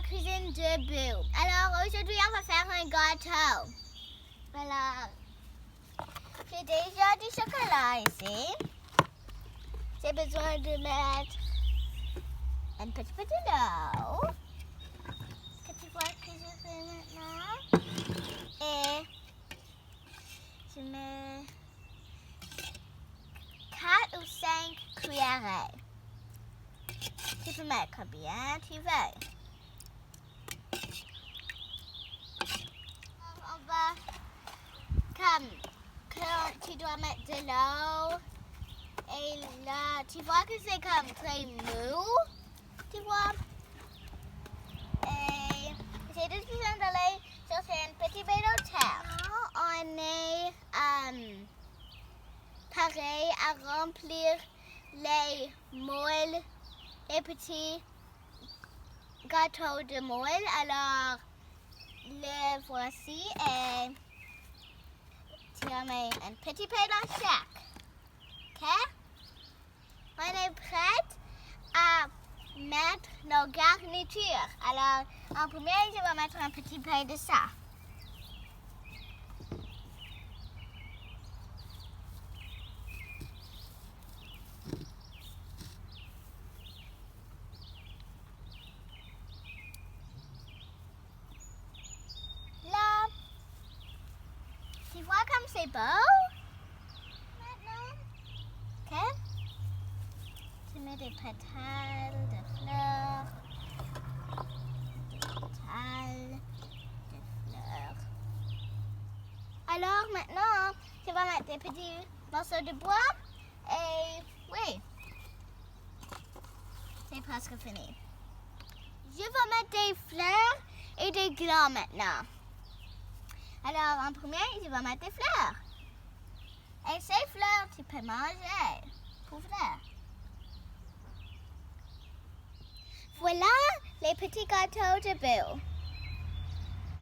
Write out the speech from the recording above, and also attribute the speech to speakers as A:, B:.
A: cuisine de boue. Alors aujourd'hui on va faire un gâteau. Alors, j'ai déjà du chocolat ici. J'ai besoin de mettre un petit peu de l'eau. Que tu vois que je fais maintenant. Et je mets 4 ou 5 cuillerées. Tu peux mettre combien tu veux. On va, quand tu dois mettre de l'eau, et là, tu vois que c'est comme très mou, tu vois. Et j'ai juste besoin d'aller chercher un petit peu de terre. On est pareil à remplir les moules, les petits gâteaux de moule. Alors, le voici et tu en mets un petit peu dans chaque. Ok? On est prête à mettre nos garnitures. Alors, en premier, je vais mettre un petit peu de ça. Là, tu vois comme c'est beau maintenant? Ok? Tu mets des pétales de fleurs. Alors maintenant, je vais mettre des petits morceaux de bois et oui, c'est presque fini. Je vais mettre des fleurs et des glands maintenant. Alors en premier, je vais mettre des fleurs. Et ces fleurs, tu peux manger. Pour vrai. Voilà les petits gâteaux de boue.